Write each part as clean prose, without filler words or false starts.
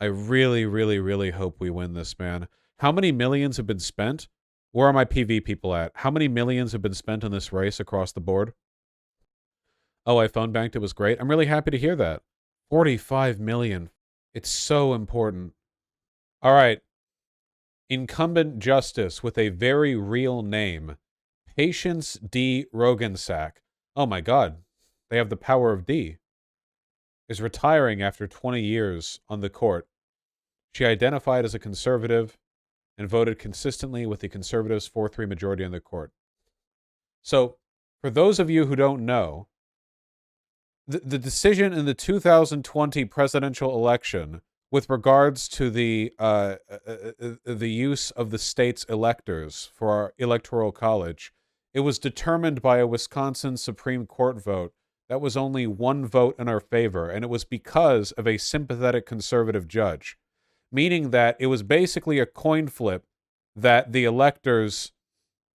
I really, really, really hope we win this, man. How many millions have been spent? Where are my PV people at? How many millions have been spent on this race across the board? Oh, I phone banked. It was great. I'm really happy to hear that. 45 million. It's so important. All right. Incumbent justice with a very real name. Patience D. Rogansack. Oh my God. They have the power of D. Is retiring after 20 years on the court. She identified as a conservative and voted consistently with the conservatives' 4-3 majority on the court. So, for those of you who don't know, the decision in the 2020 presidential election with regards to the use of the state's electors for our electoral college, it was determined by a Wisconsin Supreme Court vote that was only one vote in our favor, and it was because of a sympathetic conservative judge, meaning that it was basically a coin flip that the electors,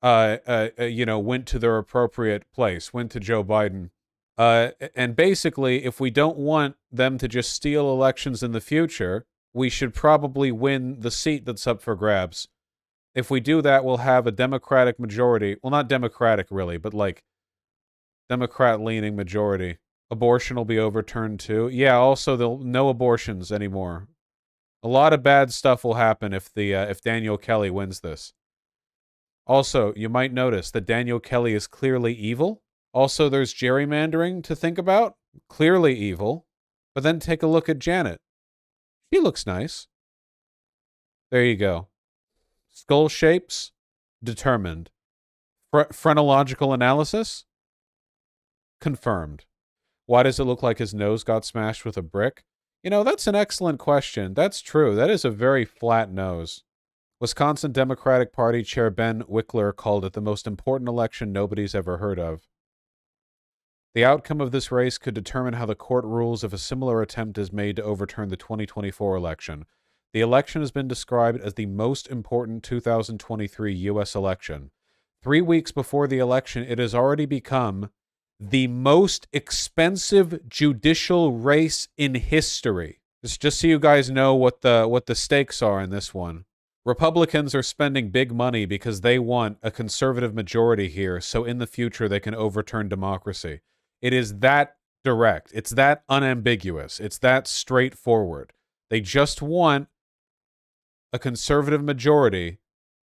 went to their appropriate place, went to Joe Biden. And basically, if we don't want them to just steal elections in the future, we should probably win the seat that's up for grabs. If we do that, we'll have a Democratic majority. Well, not Democratic, really, but like Democrat-leaning majority. Abortion will be overturned, too. Yeah, also, no abortions anymore. A lot of bad stuff will happen if Daniel Kelly wins this. Also, you might notice that Daniel Kelly is clearly evil. Also, there's gerrymandering to think about. Clearly evil. But then take a look at Janet. She looks nice. There you go. Skull shapes? Determined. Phrenological analysis? Confirmed. Why does it look like his nose got smashed with a brick? You know, that's an excellent question. That's true. That is a very flat nose. Wisconsin Democratic Party Chair Ben Wickler called it the most important election nobody's ever heard of. The outcome of this race could determine how the court rules if a similar attempt is made to overturn the 2024 election. The election has been described as the most important 2023 U.S. election. 3 weeks before the election, it has already become the most expensive judicial race in history. Just so you guys know what the stakes are in this one. Republicans are spending big money because they want a conservative majority here, so in the future they can overturn democracy. It is that direct. It's that unambiguous. It's that straightforward. They just want a conservative majority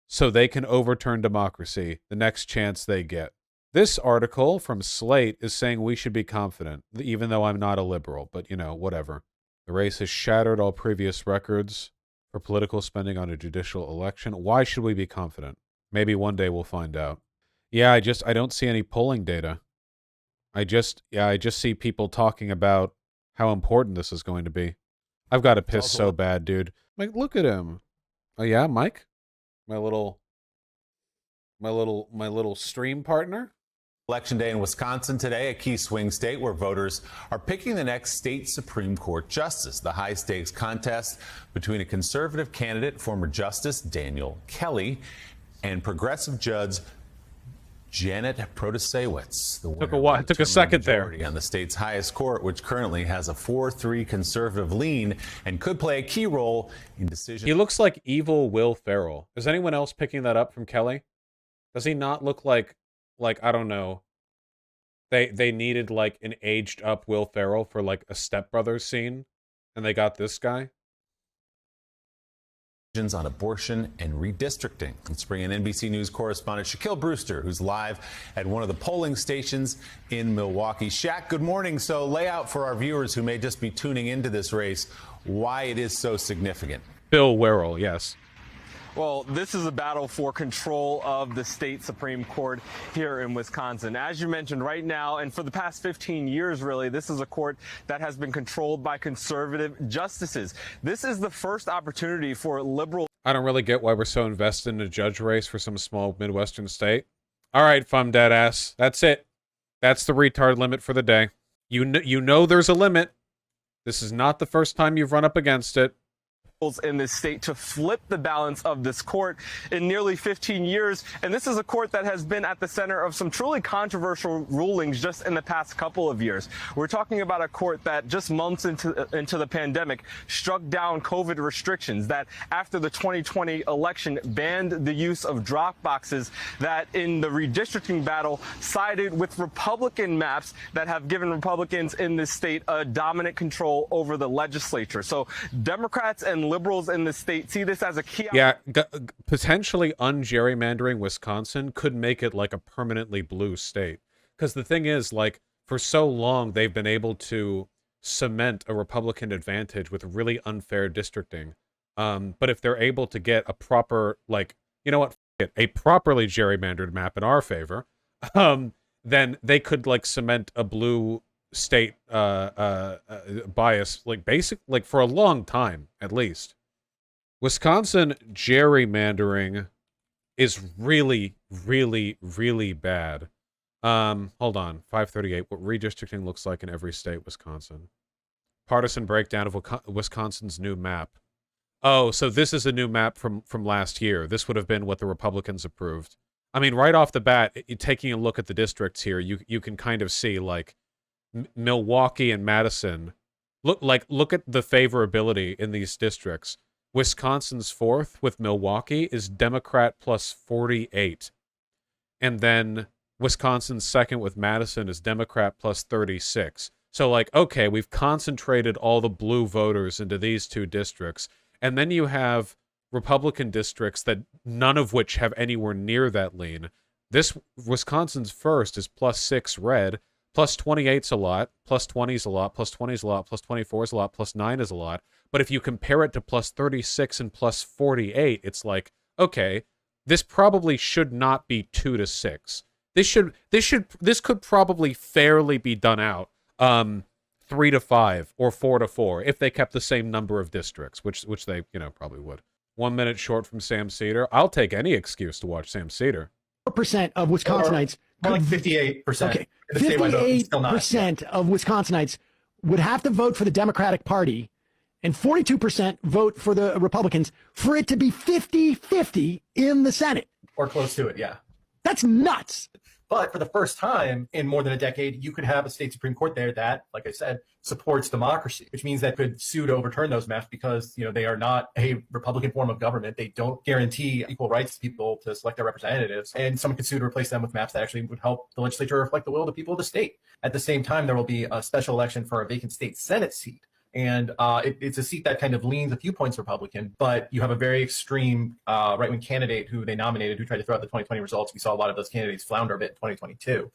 so they can overturn democracy the next chance they get. This article from Slate is saying we should be confident, even though I'm not a liberal, but, whatever. The race has shattered all previous records for political spending on a judicial election. Why should we be confident? Maybe one day we'll find out. Yeah, I don't see any polling data. I just see people talking about how important this is going to be. I've got to piss so bad, dude. Like, look at him. Oh yeah, Mike? My little stream partner? Election day in Wisconsin today, a key swing state where voters are picking the next state Supreme Court justice. The high-stakes contest between a conservative candidate, former Justice Daniel Kelly, and progressive judge Janet Protasewicz. Took a second there. On the state's highest court, which currently has a 4-3 conservative lean and could play a key role in decisions. He looks like evil Will Ferrell. Is anyone else picking that up from Kelly? Does he not look like I don't know, they needed like an aged up Will Ferrell for like a Step Brothers scene, and they got this guy? On abortion and redistricting. Let's bring in NBC News correspondent Shaquille Brewster, who's live at one of the polling stations in Milwaukee. Shaq, good morning. So lay out for our viewers who may just be tuning into this race why it is so significant. Bill Werrell, yes. Well, this is a battle for control of the state Supreme Court here in Wisconsin. As you mentioned, right now, and for the past 15 years, really, this is a court that has been controlled by conservative justices. This is the first opportunity for liberal. I don't really get why we're so invested in a judge race for some small Midwestern state. All right, fum dead ass. That's it. That's the retard limit for the day. You know there's a limit. This is not the first time you've run up against it. in this state to flip the balance of this court in nearly 15 years. And this is a court that has been at the center of some truly controversial rulings just in the past couple of years. We're talking about a court that just months into the pandemic struck down COVID restrictions, that after the 2020 election banned the use of drop boxes, that in the redistricting battle sided with Republican maps that have given Republicans in this state a dominant control over the legislature. So Democrats and liberals in the state see this as a key. Yeah, potentially ungerrymandering Wisconsin could make it like a permanently blue state. Because the thing is, like, for so long, they've been able to cement a Republican advantage with really unfair districting. But if they're able to get a proper, like, you know what, a properly gerrymandered map in our favor, then they could, like, cement a blue state bias, like, for a long time, at least. Wisconsin gerrymandering is really, really, really bad. Hold on, 538. What redistricting looks like in every state, Wisconsin. Partisan breakdown of Wisconsin's new map. Oh, so this is a new map from last year. This would have been what the Republicans approved. I mean, right off the bat, taking a look at the districts here, you can kind of see, like, Milwaukee and Madison. Look at the favorability in these districts. Wisconsin's fourth with Milwaukee is Democrat plus 48. And then Wisconsin's second with Madison is Democrat plus 36. So, like, okay, we've concentrated all the blue voters into these two districts. And then you have Republican districts that none of which have anywhere near that lean. This Wisconsin's first is plus 6 red, plus 28's a lot, plus 20's a lot, plus 20's a lot, plus 24's a lot, plus 9 is a lot. But if you compare it to plus 36 and plus 48, it's like, okay, this probably should not be 2-6. This could probably fairly be done out 3-5 or 4-4 if they kept the same number of districts, which they, probably would. 1 minute short from Sam Cedar. I'll take any excuse to watch Sam Cedar. Percent of Wisconsinites, more like 58%. Okay, 58% of Wisconsinites would have to vote for the Democratic Party, and 42% vote for the Republicans for it to be 50-50 in the Senate. Or close to it, yeah. That's nuts. But for the first time in more than a decade, you could have a state Supreme Court there that, like I said, supports democracy, which means that could sue to overturn those maps because, they are not a Republican form of government. They don't guarantee equal rights to people to select their representatives. And someone could sue to replace them with maps that actually would help the legislature reflect the will of the people of the state. At the same time, there will be a special election for a vacant state Senate seat. And it's a seat that kind of leans a few points Republican, but you have a very extreme right-wing candidate who they nominated who tried to throw out the 2020 results. We saw a lot of those candidates flounder a bit in 2022.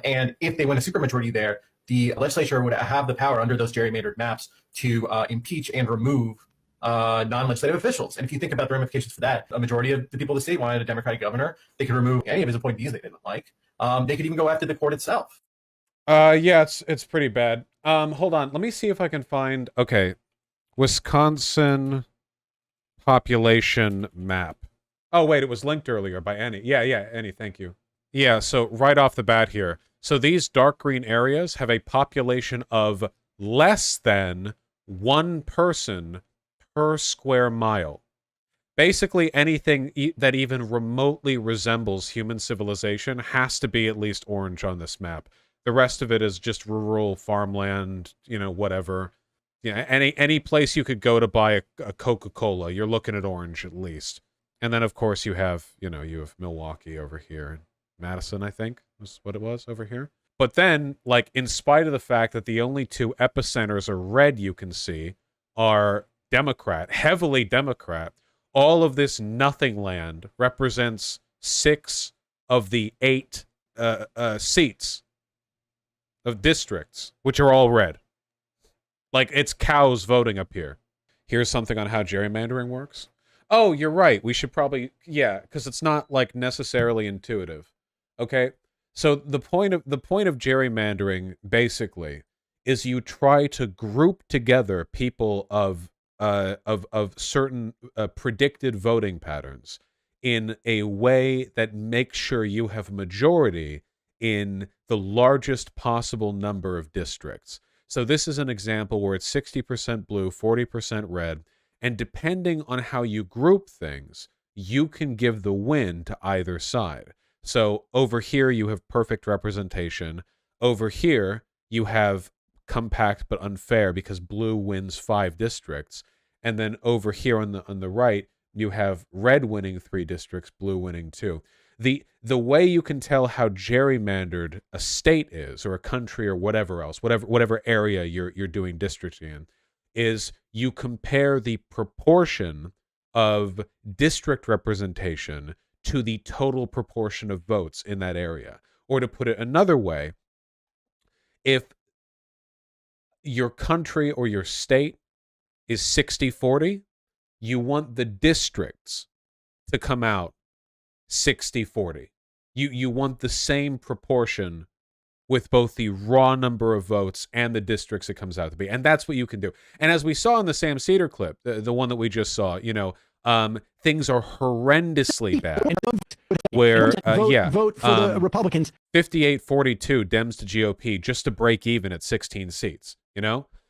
And if they win a supermajority there, the legislature would have the power under those gerrymandered maps to impeach and remove non-legislative officials. And if you think about the ramifications for that, a majority of the people of the state wanted a Democratic governor. They could remove any of his appointees they didn't like. They could even go after the court itself. Yeah, it's pretty bad. Hold on. Let me see if I can find... Okay. Wisconsin population map. Oh, wait, it was linked earlier by Annie. Yeah, Annie, thank you. Yeah, so right off the bat here. So these dark green areas have a population of less than 1 person per square mile. Basically, anything that even remotely resembles human civilization has to be at least orange on this map. The rest of it is just rural farmland, whatever. Yeah, any place you could go to buy a Coca-Cola, you're looking at orange at least. And then, of course, you have Milwaukee over here. Madison, I think, was what it was over here. But then, like, in spite of the fact that the only 2 epicenters are red you can see are Democrat, heavily Democrat, all of this nothing land represents 6 of the 8 seats of districts, which are all red. Like, it's cows voting up here. Here's something on how gerrymandering works. Oh, you're right. We should probably... Yeah, because it's not, like, necessarily intuitive. Okay? So the point of gerrymandering, basically, is you try to group together people of certain predicted voting patterns in a way that makes sure you have majority in the largest possible number of districts. So this is an example where it's 60% blue, 40% red, And depending on how you group things, you can give the win to either side. So over here, you have perfect representation. Over here, you have compact but unfair because blue wins 5 districts. And then over here on the right, you have red winning 3 districts, blue winning 2. The way you can tell how gerrymandered a state is, or a country, or whatever else, whatever area you're doing districting in, is you compare the proportion of district representation to the total proportion of votes in that area. Or to put it another way, if your country or your state is 60-40, you want the districts to come out 60-40. You want the same proportion with both the raw number of votes and the districts it comes out to be. And that's what you can do. And as we saw in the Sam Cedar clip, the one that we just saw, things are horrendously bad. Where, vote for the Republicans. 58-42 Dems to GOP just to break even at 16 seats,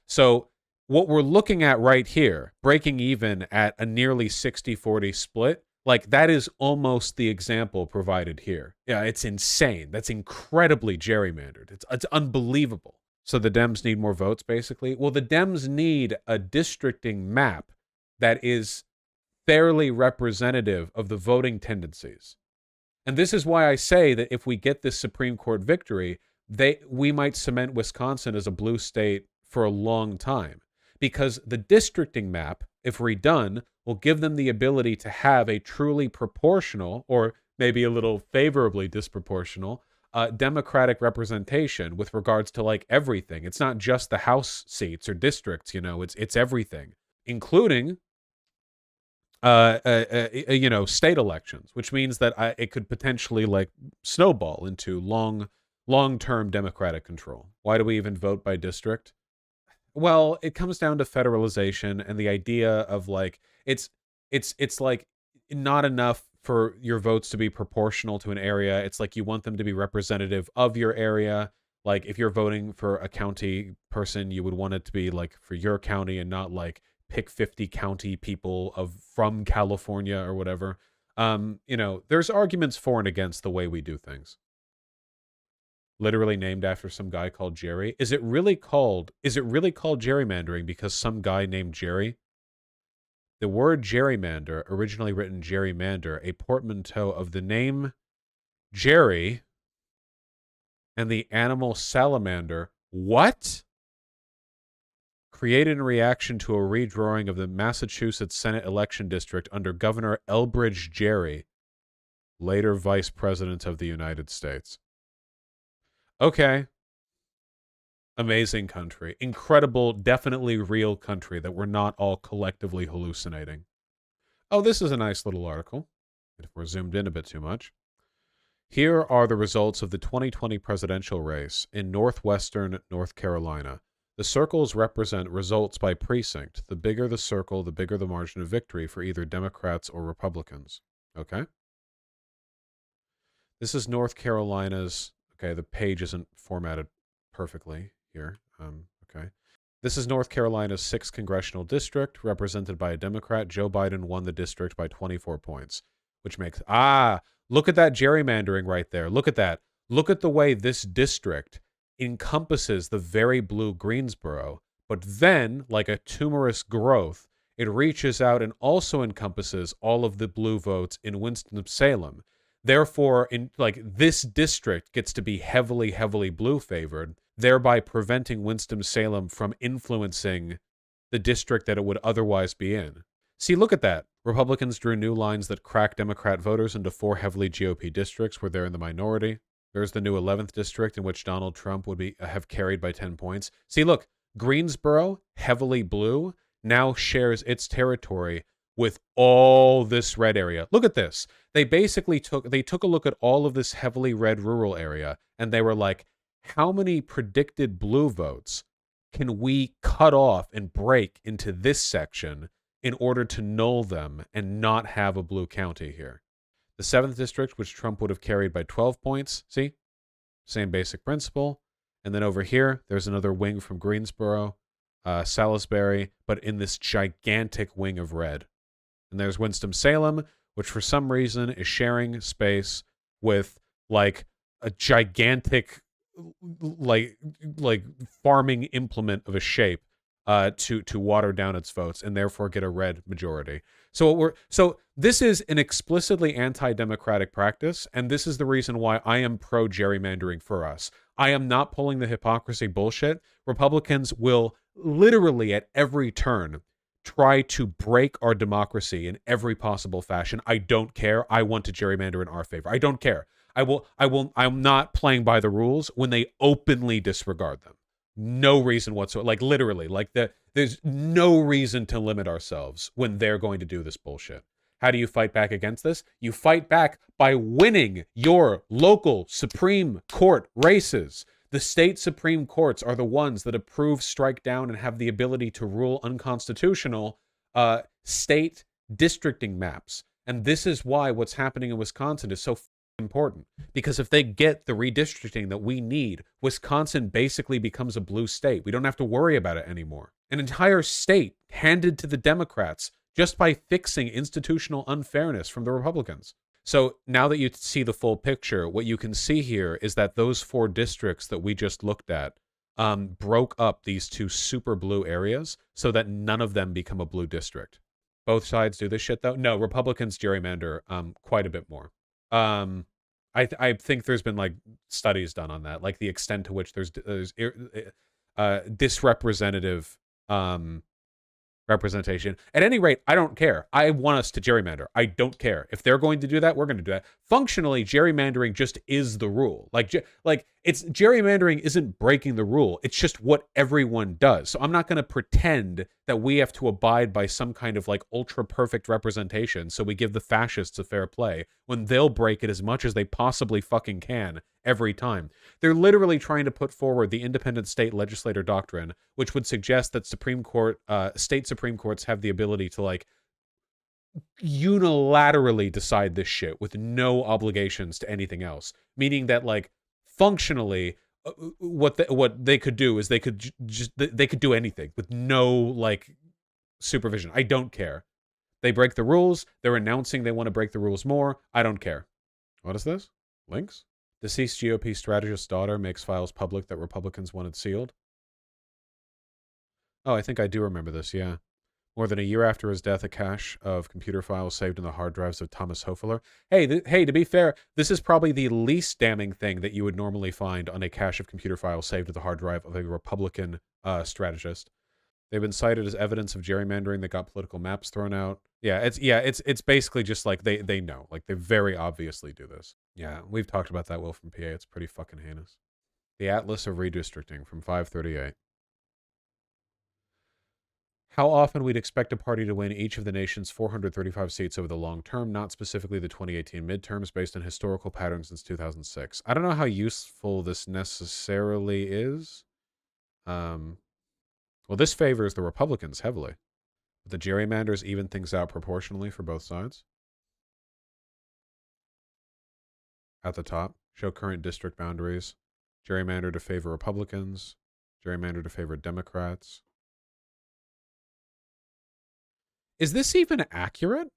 So what we're looking at right here, breaking even at a nearly 60-40 split, like that is almost the example provided here. Yeah, it's insane. That's incredibly gerrymandered. It's unbelievable. So the Dems need more votes, basically? Well, the Dems need a districting map that is fairly representative of the voting tendencies. And this is why I say that if we get this Supreme Court victory, we might cement Wisconsin as a blue state for a long time. Because the districting map, if redone, will give them the ability to have a truly proportional, or maybe a little favorably disproportional, Democratic representation with regards to like everything. It's not just the House seats or districts, it's everything, including state elections, which means that it could potentially like snowball into long-term Democratic control. Why do we even vote by district? Well, it comes down to federalization and the idea of like it's like not enough for your votes to be proportional to an area. It's like you want them to be representative of your area. Like if you're voting for a county person, you would want it to be like for your county and not like pick 50 county people from California or whatever. There's arguments for and against the way we do things. Literally named after some guy called Jerry. Is it really called gerrymandering because some guy named Jerry? The word gerrymander, originally written gerrymander, a portmanteau of the name Jerry and the animal salamander. What? Created in reaction to a redrawing of the Massachusetts Senate election district under Governor Elbridge Gerry, later Vice President of the United States. Okay. Amazing country. Incredible, definitely real country that we're not all collectively hallucinating. Oh, this is a nice little article. If we're zoomed in a bit too much. Here are the results of the 2020 presidential race in northwestern North Carolina. The circles represent results by precinct. The bigger the circle, the bigger the margin of victory for either Democrats or Republicans. Okay? This is North Carolina's... Okay, the page isn't formatted perfectly here. Okay. This is North Carolina's 6th congressional district, represented by a Democrat. Joe Biden won the district by 24 points, which makes... look at that gerrymandering right there. Look at that. Look at the way this district encompasses the very blue Greensboro, but then, like a tumorous growth, it reaches out and also encompasses all of the blue votes in Winston-Salem. Therefore, this district gets to be heavily, heavily blue favored, thereby preventing Winston-Salem from influencing the district that it would otherwise be in. See, look at that. Republicans drew new lines that crack Democrat voters into 4 heavily GOP districts where they're in the minority. There's the new 11th district in which Donald Trump would have carried by 10 points. See, look, Greensboro, heavily blue, now shares its territory with all this red area. Look at this. They basically took a look at all of this heavily red rural area, and they were like, how many predicted blue votes can we cut off and break into this section in order to null them and not have a blue county here? The 7th district, which Trump would have carried by 12 points, see? Same basic principle. And then over here, there's another wing from Greensboro. Salisbury, but in this gigantic wing of red. And there's Winston-Salem, which for some reason is sharing space with like a gigantic like farming implement of a shape to water down its votes and therefore get a red majority. So this is an explicitly anti-democratic practice, and this is the reason why I am pro gerrymandering for us. I am not pulling the hypocrisy bullshit. Republicans will literally at every turn try to break our democracy in every possible fashion. I don't care. I want to gerrymander in our favor. I don't care. I'm not playing by the rules when they openly disregard them. No reason whatsoever. Like literally, there's no reason to limit ourselves when they're going to do this bullshit. How do you fight back against this? You fight back by winning your local Supreme Court races. The state Supreme Courts are the ones that approve, strike down, and have the ability to rule unconstitutional state districting maps. And this is why what's happening in Wisconsin is so important. Because if they get the redistricting that we need, Wisconsin basically becomes a blue state. We don't have to worry about it anymore. An entire state handed to the Democrats just by fixing institutional unfairness from the Republicans. So now that you see the full picture, what you can see here is that those 4 districts that we just looked at broke up these 2 super blue areas so that none of them become a blue district. Both sides do this shit, though? No, Republicans gerrymander quite a bit more. I think there's been like studies done on that, like the extent to which there's disrepresentative representation. At any rate, I don't care. I want us to gerrymander. I don't care. If they're going to do that, we're going to do that. Functionally, gerrymandering just is the rule. Like it's gerrymandering isn't breaking the rule. It's just what everyone does. So I'm not going to pretend that we have to abide by some kind of like ultra perfect representation so we give the fascists a fair play when they'll break it as much as they possibly fucking can every time. They're literally trying to put forward the independent state legislator doctrine, which would suggest that state Supreme Courts have the ability to like unilaterally decide this shit with no obligations to anything else. Meaning that like functionally, what they could do is they could do anything with no like supervision. I don't care. They break the rules. They're announcing they want to break the rules more. I don't care. What is this? Links? Deceased GOP strategist's daughter makes files public that Republicans wanted sealed. Oh, I think I do remember this, yeah. More than a year after his death, a cache of computer files saved in the hard drives of Thomas Hofeller. Hey, to be fair, this is probably the least damning thing that you would normally find on a cache of computer files saved in the hard drive of a Republican strategist. They've been cited as evidence of gerrymandering that got political maps thrown out. It's basically just like they know. Like they very obviously do this. Yeah, we've talked about that, Will, from PA. It's pretty fucking heinous. The Atlas of Redistricting from 538. How often we'd expect a party to win each of the nation's 435 seats over the long term, not specifically the 2018 midterms, based on historical patterns since 2006. I don't know how useful this necessarily is. Well, this favors the Republicans heavily. The gerrymanders even things out proportionally for both sides. At the top, show current district boundaries. Gerrymander to favor Republicans. Gerrymander to favor Democrats. Is this even accurate?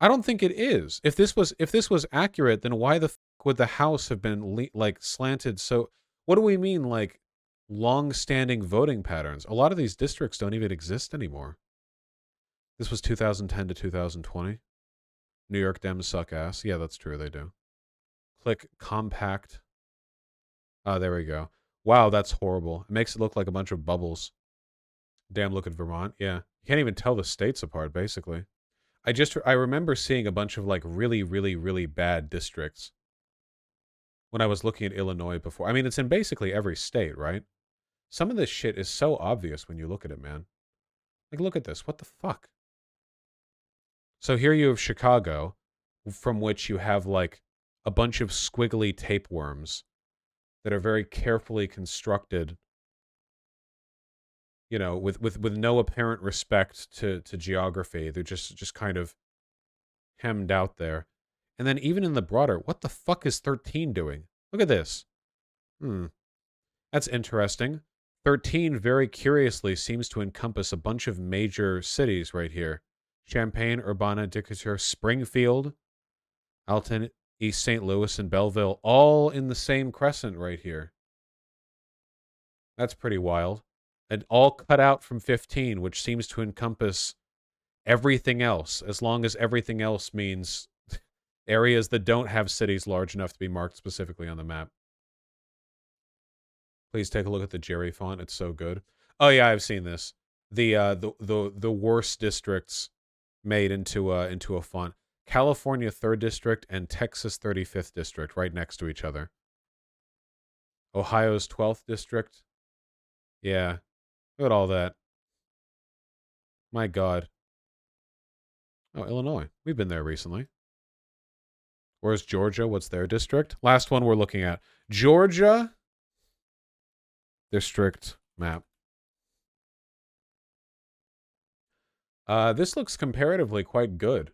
I don't think it is. If this was accurate, then why the fuck would the House have been slanted? So what do we mean like long-standing voting patterns? A lot of these districts don't even exist anymore. This was 2010 to 2020. New York Dems suck ass. Yeah, that's true. They do. Click compact. Oh, there we go. Wow, that's horrible. It makes it look like a bunch of bubbles. Damn, look at Vermont. Yeah. You can't even tell the states apart, basically. I remember seeing a bunch of like really, really, really bad districts when I was looking at Illinois before. I mean, it's in basically every state, right? Some of this shit is so obvious when you look at it, man. Like, look at this. What the fuck? So here you have Chicago, from which you have like a bunch of squiggly tapeworms that are very carefully constructed, you know, with no apparent respect to geography. They're just kind of hemmed out there. And then even in the broader, what the fuck is 13 doing? Look at this. That's interesting. 13 very curiously seems to encompass a bunch of major cities right here. Champaign, Urbana, Decatur, Springfield, Alton, East St. Louis, and Belleville, all in the same crescent right here. That's pretty wild. And all cut out from 15, which seems to encompass everything else, as long as everything else means areas that don't have cities large enough to be marked specifically on the map. Please take a look at the Jerry font. It's so good. Oh yeah, I've seen this. The worst districts made into a font. California 3rd District and Texas 35th District right next to each other. Ohio's 12th District. Yeah. Look at all that. My God. Oh, Illinois. We've been there recently. Where's Georgia? What's their district? Last one we're looking at. Georgia district map. This looks comparatively quite good.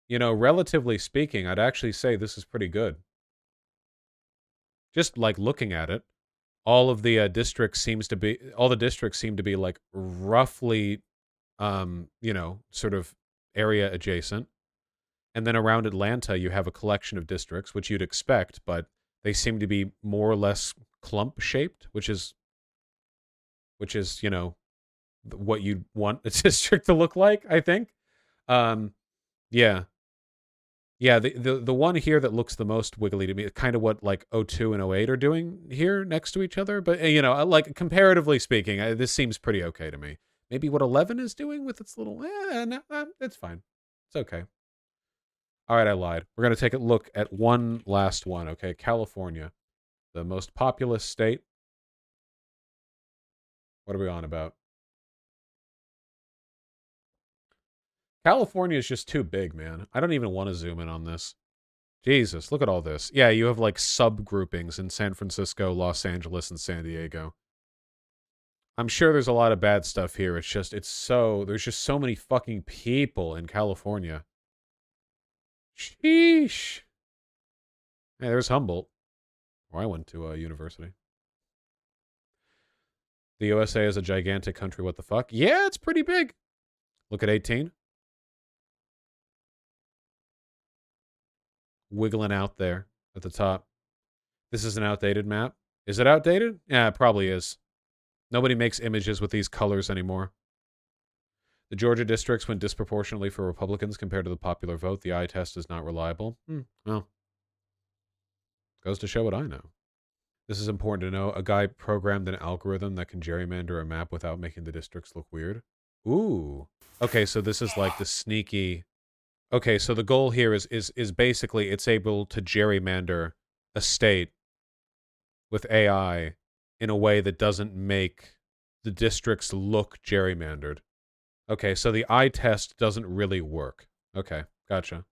You know, relatively speaking, I'd actually say this is pretty good. Just like looking at it, all of the districts seem to be like roughly, you know, sort of area adjacent. And then around Atlanta, you have a collection of districts, which you'd expect, but they seem to be more or less clump shaped, which is, you know, what you'd want a district to look like, I think. Yeah. Yeah, the one here that looks the most wiggly to me is kind of what like 02 and 08 are doing here next to each other. But, you know, like comparatively speaking, this seems pretty okay to me. Maybe what 11 is doing with its little, no, it's fine. It's okay. All right, I lied. We're going to take a look at one last one, okay? California, the most populous state. What are we on about? California is just too big, man. I don't even want to zoom in on this. Jesus, look at all this. Yeah, you have like subgroupings in San Francisco, Los Angeles, and San Diego. I'm sure there's a lot of bad stuff here. There's just so many fucking people in California. Sheesh. Hey, there's Humboldt, where I went to university. The USA is a gigantic country. What the fuck? Yeah, it's pretty big. Look at 18. Wiggling out there at the top. This is an outdated map. Is it outdated? Yeah, it probably is. Nobody makes images with these colors anymore. The Georgia districts went disproportionately for Republicans compared to the popular vote. The eye test is not reliable. Well, goes to show what I know. This is important to know. A guy programmed an algorithm that can gerrymander a map without making the districts look weird. Ooh. Okay, so this is like the sneaky... Okay, so the goal here is basically it's able to gerrymander a state with AI in a way that doesn't make the districts look gerrymandered. Okay, so the eye test doesn't really work. Okay, gotcha.